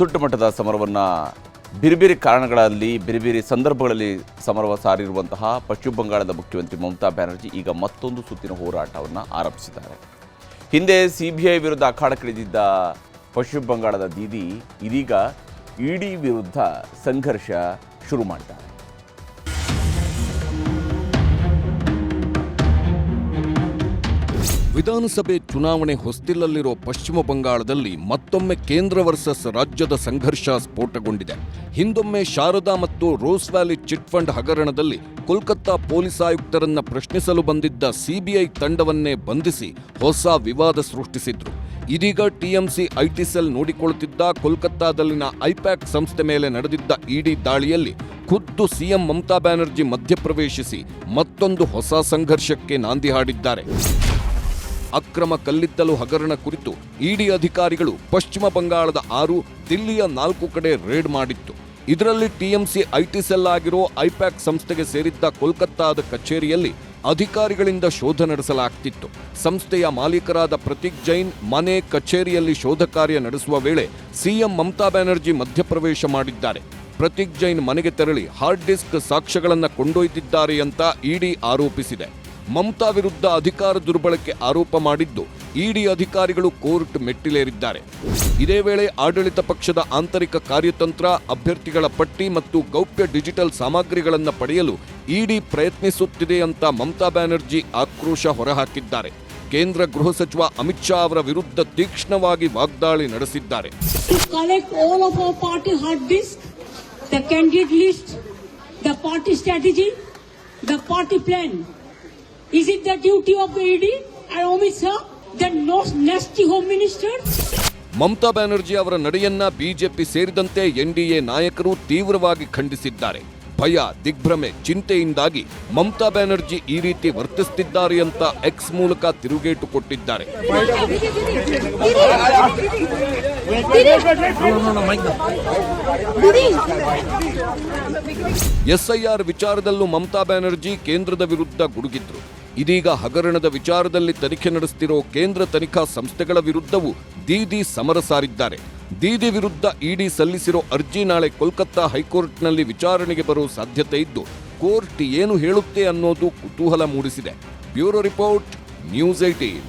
ದೊಡ್ಡ ಮಟ್ಟದ ಸಮರವನ್ನು ಬೇರೆ ಬೇರೆ ಕಾರಣಗಳಲ್ಲಿ ಬೇರೆ ಬೇರೆ ಸಂದರ್ಭಗಳಲ್ಲಿ ಸಮರ ಸಾರಿರುವಂತಹ ಪಶ್ಚಿಮ ಬಂಗಾಳದ ಮುಖ್ಯಮಂತ್ರಿ ಮಮತಾ ಬ್ಯಾನರ್ಜಿ ಈಗ ಮತ್ತೊಂದು ಸುತ್ತಿನ ಹೋರಾಟವನ್ನು ಆರಂಭಿಸಿದ್ದಾರೆ. ಹಿಂದೆ CBI ವಿರುದ್ಧ ಅಖಾಡಕ್ಕಿಳಿದಿದ್ದ ಪಶ್ಚಿಮ ಬಂಗಾಳದ ದೀದಿ ಇದೀಗ ಇಡಿ ವಿರುದ್ಧ ಸಂಘರ್ಷ ಶುರು ಮಾಡಿದ್ದಾರೆ. ವಿಧಾನಸಭೆ ಚುನಾವಣೆ ಹೊಸ್ತಿಲಲ್ಲಿರೋ ಪಶ್ಚಿಮ ಬಂಗಾಳದಲ್ಲಿ ಮತ್ತೊಮ್ಮೆ ಕೇಂದ್ರ ವರ್ಸಸ್ ರಾಜ್ಯದ ಸಂಘರ್ಷ ಸ್ಫೋಟಗೊಂಡಿದೆ. ಹಿಂದೊಮ್ಮೆ ಶಾರದಾ ಮತ್ತು ರೋಸ್ ವ್ಯಾಲಿ ಚಿಟ್ ಫಂಡ್ ಹಗರಣದಲ್ಲಿ ಕೋಲ್ಕತ್ತಾ ಪೊಲೀಸ್ ಆಯುಕ್ತರನ್ನ ಪ್ರಶ್ನಿಸಲು ಬಂದಿದ್ದ CBI ತಂಡವನ್ನೇ ಬಂಧಿಸಿ ಹೊಸ ವಿವಾದ ಸೃಷ್ಟಿಸಿದ್ರು. ಇದೀಗ TMC IT ಸೆಲ್ ನೋಡಿಕೊಳ್ಳುತ್ತಿದ್ದ ಕೋಲ್ಕತ್ತಾದಲ್ಲಿನ ಐಪ್ಯಾಕ್ ಸಂಸ್ಥೆ ಮೇಲೆ ನಡೆದಿದ್ದ ಇಡಿ ದಾಳಿಯಲ್ಲಿ ಖುದ್ದು CM ಮಮತಾ ಬ್ಯಾನರ್ಜಿ ಮಧ್ಯಪ್ರವೇಶಿಸಿ ಮತ್ತೊಂದು ಹೊಸ ಸಂಘರ್ಷಕ್ಕೆ ನಾಂದಿ ಹಾಡಿದ್ದಾರೆ. ಅಕ್ರಮ ಕಲ್ಲಿದ್ದಲು ಹಗರಣ ಕುರಿತು ಇಡಿ ಅಧಿಕಾರಿಗಳು ಪಶ್ಚಿಮ ಬಂಗಾಳದ 6, ದಿಲ್ಲಿಯ 4 ಕಡೆ ರೇಡ್ ಮಾಡಿತ್ತು. ಇದರಲ್ಲಿ TMC IT ಸೆಲ್ ಆಗಿರೋ ಐಪ್ಯಾಕ್ ಸಂಸ್ಥೆಗೆ ಸೇರಿದ್ದ ಕೋಲ್ಕತ್ತಾದ ಕಚೇರಿಯಲ್ಲಿ ಅಧಿಕಾರಿಗಳಿಂದ ಶೋಧ ನಡೆಸಲಾಗ್ತಿತ್ತು. ಸಂಸ್ಥೆಯ ಮಾಲೀಕರಾದ ಪ್ರತೀಕ್ ಜೈನ್ ಮನೆ ಕಚೇರಿಯಲ್ಲಿ ಶೋಧ ಕಾರ್ಯ ನಡೆಸುವ ವೇಳೆ CM ಮಮತಾ ಬ್ಯಾನರ್ಜಿ ಮಧ್ಯಪ್ರವೇಶ ಮಾಡಿದ್ದಾರೆ. ಪ್ರತೀಕ್ ಜೈನ್ ಮನೆಗೆ ತೆರಳಿ ಹಾರ್ಡ್ ಡಿಸ್ಕ್ ಸಾಕ್ಷ್ಯಗಳನ್ನು ಕೊಂಡೊಯ್ದಿದ್ದಾರೆ ಅಂತ ಇಡಿ ಆರೋಪಿಸಿದೆ. ಮಮತಾ ವಿರುದ್ಧ ಅಧಿಕಾರ ದುರ್ಬಳಕೆ ಆರೋಪ ಮಾಡಿದ್ದು ಇಡಿ ಅಧಿಕಾರಿಗಳು ಕೋರ್ಟ್ ಮೆಟ್ಟಿಲೇರಿದ್ದಾರೆ. ಇದೇ ವೇಳೆ ಆಡಳಿತ ಪಕ್ಷದ ಆಂತರಿಕ ಕಾರ್ಯತಂತ್ರ, ಅಭ್ಯರ್ಥಿಗಳ ಪಟ್ಟಿ ಮತ್ತು ಗೌಪ್ಯ ಡಿಜಿಟಲ್ ಸಾಮಗ್ರಿಗಳನ್ನು ಪಡೆಯಲು ಇಡಿ ಪ್ರಯತ್ನಿಸುತ್ತಿದೆ ಅಂತ ಮಮತಾ ಬ್ಯಾನರ್ಜಿ ಆಕ್ರೋಶ ಹೊರಹಾಕಿದ್ದಾರೆ. ಕೇಂದ್ರ ಗೃಹ ಸಚಿವ ಅಮಿತ್ ಶಾ ಅವರ ವಿರುದ್ಧ ತೀಕ್ಷ್ಣವಾಗಿ ವಾಗ್ದಾಳಿ ನಡೆಸಿದ್ದಾರೆ. Is it the duty of the ED and Amit Shah, the nasty home minister? Mamata Banerjee ಅವರ ನಡೆಯನ್ನ ಬಿಜೆಪಿ ಸೇರಿದಂತೆ NDA ನಾಯಕರು ತೀವ್ರವಾಗಿ ಖಂಡಿಸಿದ್ದಾರೆ. ಭಯ, ದಿಗ್ಭ್ರಮೆ, ಚಿಂತೆಯಿಂದಾಗಿ ಮಮತಾ ಬ್ಯಾನರ್ಜಿ ಈ ರೀತಿ ವರ್ತಿಸುತ್ತಿದ್ದಾರೆ ಅಂತ ಎಕ್ಸ್ ಮೂಲಕ ತಿರುಗೇಟು ಕೊಟ್ಟಿದ್ದಾರೆ. SIR ವಿಚಾರದಲ್ಲೂ ಮಮತಾ ಬ್ಯಾನರ್ಜಿ ಕೇಂದ್ರದ ವಿರುದ್ಧ ಗುಡುಗಿದ್ರು. ಇದೀಗ ಹಗರಣದ ವಿಚಾರದಲ್ಲಿ ತನಿಖೆ ನಡೆಸುತ್ತಿರೋ ಕೇಂದ್ರ ತನಿಖಾ ಸಂಸ್ಥೆಗಳ ವಿರುದ್ಧವೂ ದೀದಿ ಸಮರ ಸಾರಿದ್ದಾರೆ. ದೀದಿ ವಿರುದ್ಧ ಇಡಿ ಸಲ್ಲಿಸಿರೋ ಅರ್ಜಿ ನಾಳೆ ಕೋಲ್ಕತ್ತಾ ಹೈಕೋರ್ಟ್ನಲ್ಲಿ ವಿಚಾರಣೆಗೆ ಬರೋ ಸಾಧ್ಯತೆ ಇದ್ದು, ಕೋರ್ಟ್ ಏನು ಹೇಳುತ್ತೆ ಅನ್ನೋದು ಕುತೂಹಲ ಮೂಡಿಸಿದೆ. Bureau report, news 18.